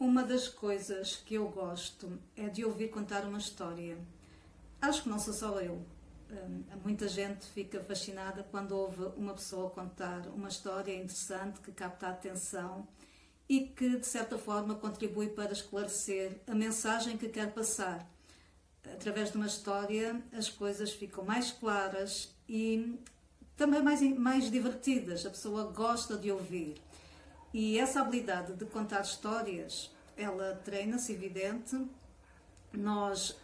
Uma das coisas que eu gosto é de ouvir contar uma história. Acho que não sou só eu. Muita gente fica fascinada quando ouve uma pessoa contar uma história interessante que capta a atenção e que, de certa forma, contribui para esclarecer a mensagem que quer passar. Através de uma história, as coisas ficam mais claras e também mais divertidas. A pessoa gosta de ouvir. E essa habilidade de contar histórias, ela treina-se, evidente. Nós,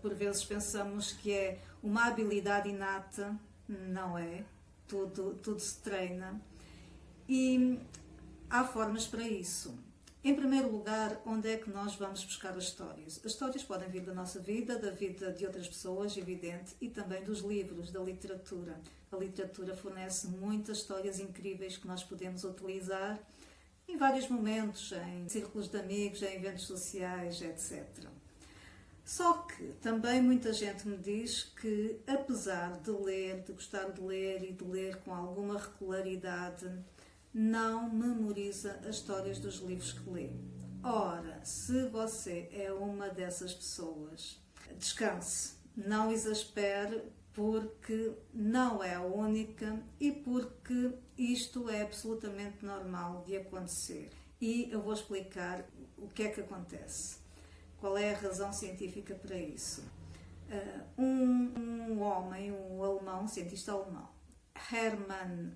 por vezes, pensamos que é uma habilidade inata. Não é. Tudo se treina. E há formas para isso. Em primeiro lugar, onde é que nós vamos buscar as histórias? As histórias podem vir da nossa vida, da vida de outras pessoas, evidente, e também dos livros, da literatura. A literatura fornece muitas histórias incríveis que nós podemos utilizar em vários momentos, em círculos de amigos, em eventos sociais, etc. Só que também muita gente me diz que, apesar de ler, de gostar de ler e de ler com alguma regularidade, não memoriza as histórias dos livros que lê. Ora, se você é uma dessas pessoas, descanse, não exaspere, porque não é a única e porque isto é absolutamente normal de acontecer. E eu vou explicar o que é que acontece. Qual é a razão científica para isso? Um homem, um alemão, cientista alemão, Hermann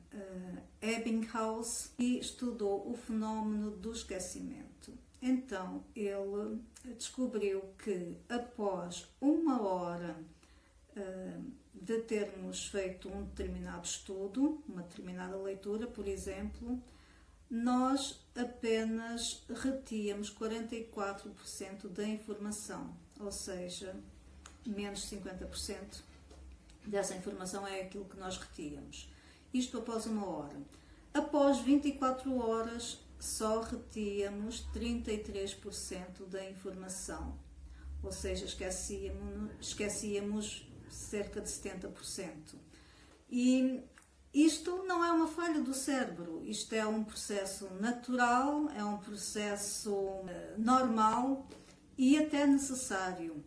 Ebbinghaus, e estudou o fenómeno do esquecimento. Então, ele descobriu que após uma hora de termos feito um determinado estudo, uma determinada leitura, por exemplo, nós apenas retíamos 44% da informação, ou seja, menos 50% dessa informação é aquilo que nós retíamos. Isto após uma hora. Após 24 horas, só retíamos 33% da informação, ou seja, esquecíamos cerca de 70%. E isto não é uma falha do cérebro, isto é um processo natural, é um processo normal e até necessário.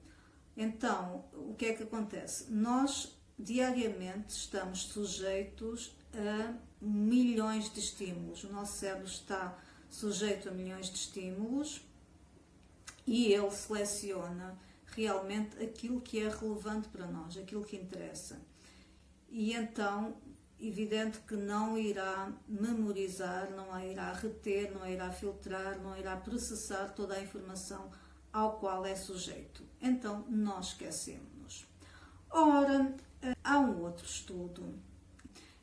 Então, o que é que acontece? Nós diariamente estamos sujeitos a milhões de estímulos. O nosso cérebro está sujeito a milhões de estímulos e ele seleciona realmente aquilo que é relevante para nós, aquilo que interessa. E então, evidente que não irá memorizar, não irá reter, não irá filtrar, não irá processar toda a informação ao qual é sujeito. Então, nós esquecemos-nos. Ora, há um outro estudo,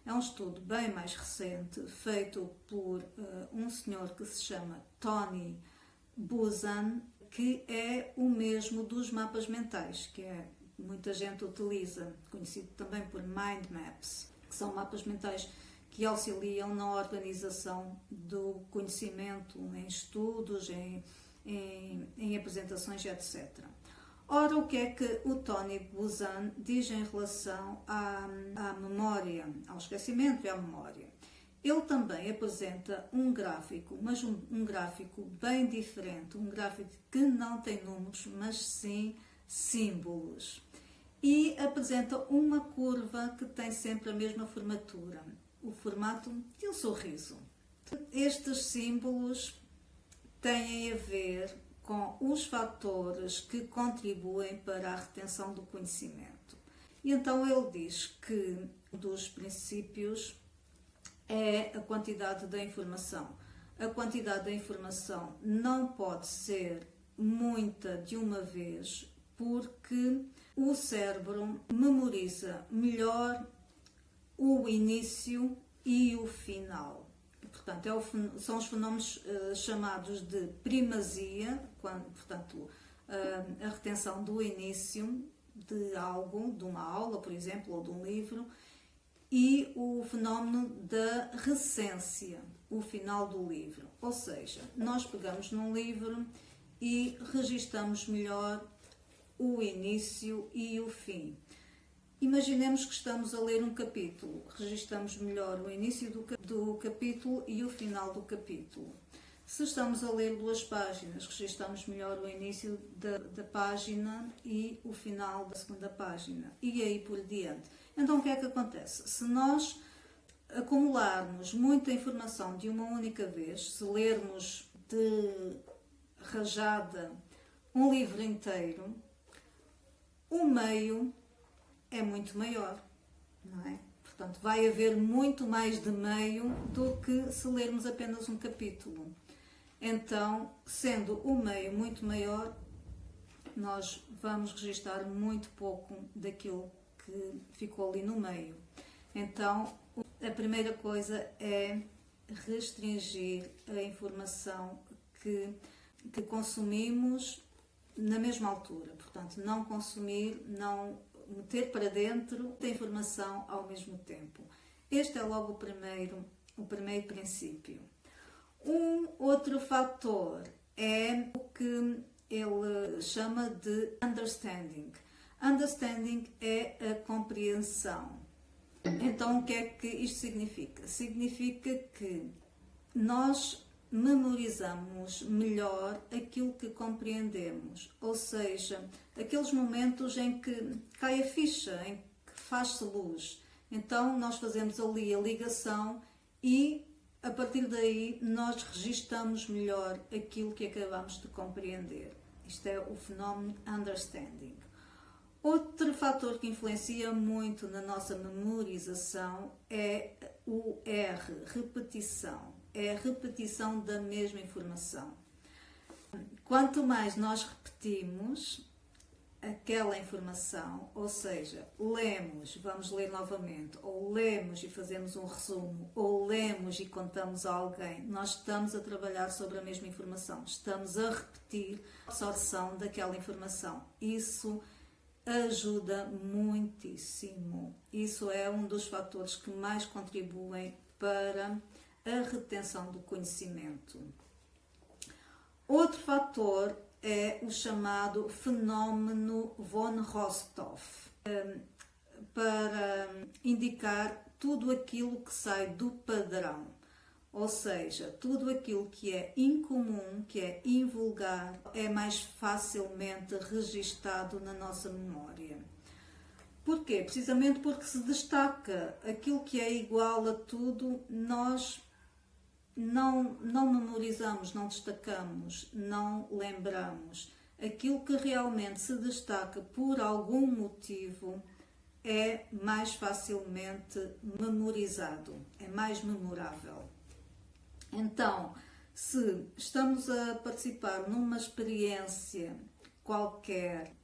é um estudo bem mais recente, feito por um senhor que se chama Tony Buzan, que é o mesmo dos mapas mentais, que muita gente utiliza, conhecido também por mind maps, que são mapas mentais que auxiliam na organização do conhecimento em estudos, em apresentações, etc. Ora, o que é que o Tony Buzan diz em relação à memória, ao esquecimento e à memória? Ele também apresenta um gráfico, mas um gráfico bem diferente, um gráfico que não tem números, mas sim símbolos. E apresenta uma curva que tem sempre a mesma formatura, o formato de um sorriso. Estes símbolos têm a ver com os fatores que contribuem para a retenção do conhecimento. E então ele diz que um dos princípios é a quantidade da informação. A quantidade da informação não pode ser muita de uma vez, porque o cérebro memoriza melhor o início e o final. Portanto, são os fenómenos chamados de primazia, portanto, a retenção do início de algo, de uma aula, por exemplo, ou de um livro, e o fenómeno da recência, o final do livro. Ou seja, nós pegamos num livro e registamos melhor o início e o fim. Imaginemos que estamos a ler um capítulo, registamos melhor o início do capítulo e o final do capítulo. Se estamos a ler 2 páginas, registamos melhor o início da página e o final da segunda página, e aí por diante. Então, o que é que acontece? Se nós acumularmos muita informação de uma única vez, se lermos de rajada um livro inteiro, o meio é muito maior, não é? Portanto, vai haver muito mais de meio do que se lermos apenas um capítulo. Então, sendo o meio muito maior, nós vamos registar muito pouco daquilo que ficou ali no meio. Então, a primeira coisa é restringir a informação que consumimos na mesma altura. Portanto, não consumir, não meter para dentro a informação ao mesmo tempo. Este é logo o primeiro princípio. Um outro fator é o que ele chama de understanding. Understanding é a compreensão. Então, o que é que isto significa? Significa que nós memorizamos melhor aquilo que compreendemos, ou seja, aqueles momentos em que cai a ficha, em que faz-se luz. Então, nós fazemos ali a ligação e, a partir daí, nós registamos melhor aquilo que acabamos de compreender. Isto é o fenómeno understanding. Outro fator que influencia muito na nossa memorização é o R, repetição. É a repetição da mesma informação. Quanto mais nós repetimos aquela informação, ou seja, lemos, vamos ler novamente, ou lemos e fazemos um resumo, ou lemos e contamos a alguém, nós estamos a trabalhar sobre a mesma informação, estamos a repetir a absorção daquela informação. Isso ajuda muitíssimo. Isso é um dos fatores que mais contribuem para a retenção do conhecimento. Outro fator é o chamado fenómeno von Rostov, para indicar tudo aquilo que sai do padrão, ou seja, tudo aquilo que é incomum, que é invulgar, é mais facilmente registado na nossa memória. Porquê? Precisamente porque se destaca aquilo que é igual a tudo, nós não memorizamos, não destacamos, não lembramos. Aquilo que realmente se destaca por algum motivo é mais facilmente memorizado, é mais memorável. Então, se estamos a participar numa experiência qualquer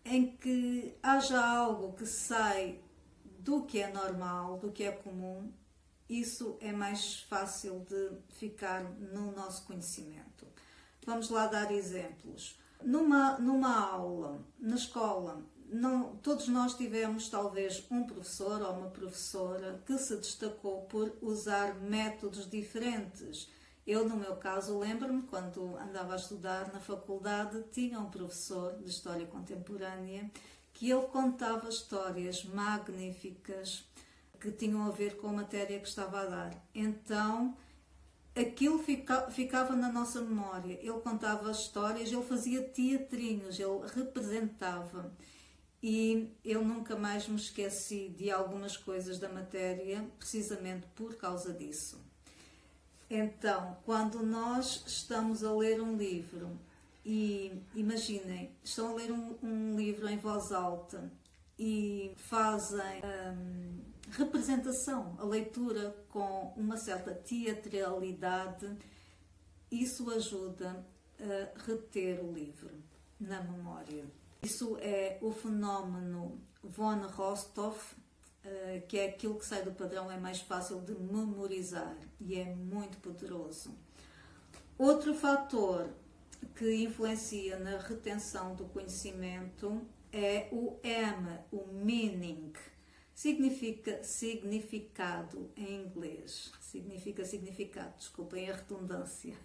em que haja algo que sai do que é normal, do que é comum, isso é mais fácil de ficar no nosso conhecimento. Vamos lá dar exemplos. Numa aula, na escola, todos nós tivemos talvez um professor ou uma professora que se destacou por usar métodos diferentes. Eu, no meu caso, lembro-me, quando andava a estudar na faculdade, tinha um professor de História Contemporânea que ele contava histórias magníficas que tinham a ver com a matéria que estava a dar. Então, aquilo ficava na nossa memória. Ele contava histórias, ele fazia teatrinhos, ele representava. E eu nunca mais me esqueci de algumas coisas da matéria, precisamente por causa disso. Então, quando nós estamos a ler um livro, e imaginem, estão a ler um livro em voz alta e fazem representação, a leitura com uma certa teatralidade, isso ajuda a reter o livro na memória. Isso é o fenómeno von Rostov, que é aquilo que sai do padrão, é mais fácil de memorizar e é muito poderoso. Outro fator que influencia na retenção do conhecimento é o M, o meaning. Significa significado em inglês. Significa significado, desculpem a redundância.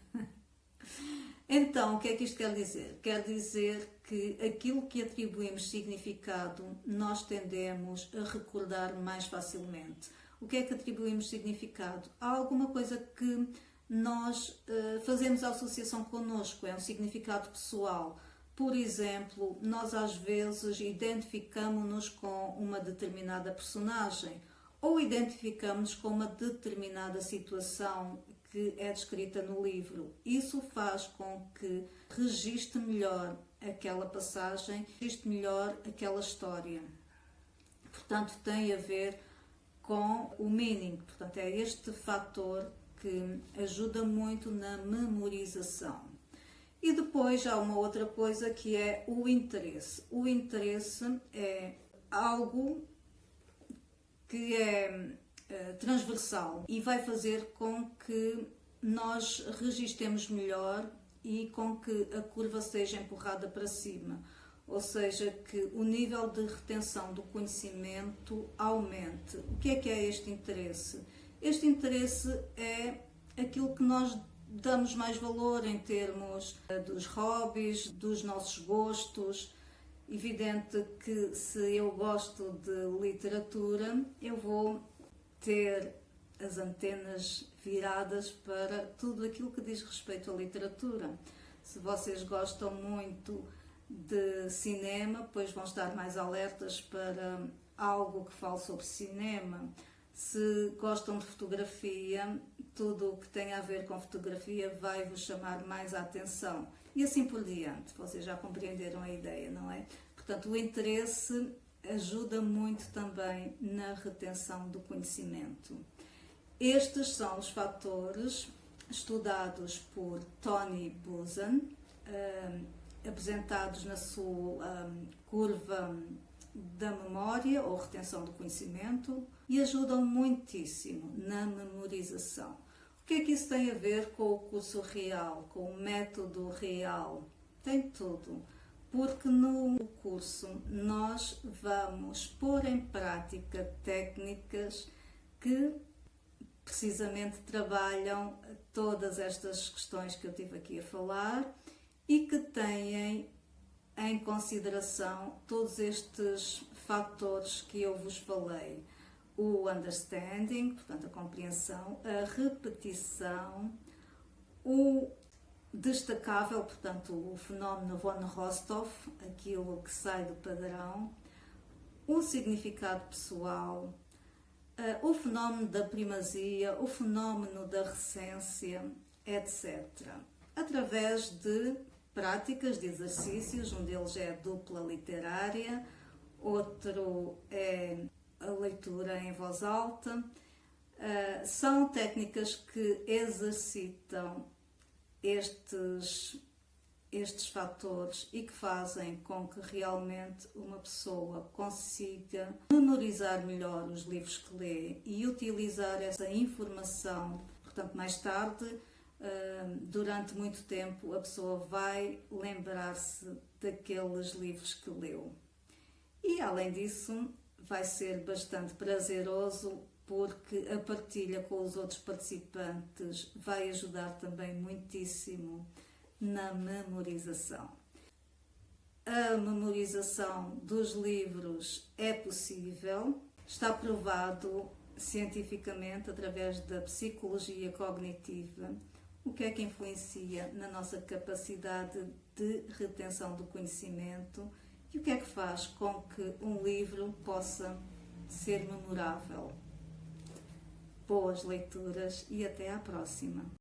Então, o que é que isto quer dizer? Quer dizer que aquilo que atribuímos significado, nós tendemos a recordar mais facilmente. O que é que atribuímos significado? Há alguma coisa que nós fazemos a associação connosco, é um significado pessoal. Por exemplo, nós às vezes identificamos-nos com uma determinada personagem ou identificamos-nos com uma determinada situação que é descrita no livro. Isso faz com que registre melhor aquela passagem, registre melhor aquela história. Portanto, tem a ver com o meaning. Portanto, é este fator que ajuda muito na memorização. E depois há uma outra coisa que é o interesse. O interesse é algo que é transversal e vai fazer com que nós registremos melhor e com que a curva seja empurrada para cima. Ou seja, que o nível de retenção do conhecimento aumente. O que é este interesse? Este interesse é aquilo que nós damos mais valor em termos dos hobbies, dos nossos gostos. Evidente que se eu gosto de literatura, eu vou ter as antenas viradas para tudo aquilo que diz respeito à literatura. Se vocês gostam muito de cinema, pois vão estar mais alertas para algo que fale sobre cinema. Se gostam de fotografia, tudo o que tem a ver com fotografia vai-vos chamar mais a atenção. E assim por diante. Vocês já compreenderam a ideia, não é? Portanto, o interesse ajuda muito também na retenção do conhecimento. Estes são os fatores estudados por Tony Buzan, apresentados na sua curva da memória ou retenção do conhecimento e ajudam muitíssimo na memorização. O que é que isso tem a ver com o curso real, com o método real? Tem tudo, porque no curso nós vamos pôr em prática técnicas que precisamente trabalham todas estas questões que eu tive aqui a falar e que têm em consideração todos estes fatores que eu vos falei. O understanding, portanto a compreensão, a repetição, o destacável, portanto o fenómeno von Rostov, aquilo que sai do padrão, o significado pessoal, o fenómeno da primazia, o fenómeno da recência, etc. Através de práticas, de exercícios, um deles é a dupla literária, outro é a leitura em voz alta. São técnicas que exercitam estes fatores e que fazem com que realmente uma pessoa consiga memorizar melhor os livros que lê e utilizar essa informação. Portanto, mais tarde, durante muito tempo, a pessoa vai lembrar-se daqueles livros que leu. E, além disso, vai ser bastante prazeroso porque a partilha com os outros participantes vai ajudar também muitíssimo na memorização. A memorização dos livros é possível, está provado cientificamente através da psicologia cognitiva o que é que influencia na nossa capacidade de retenção do conhecimento e o que é que faz com que um livro possa ser memorável. Boas leituras e até à próxima!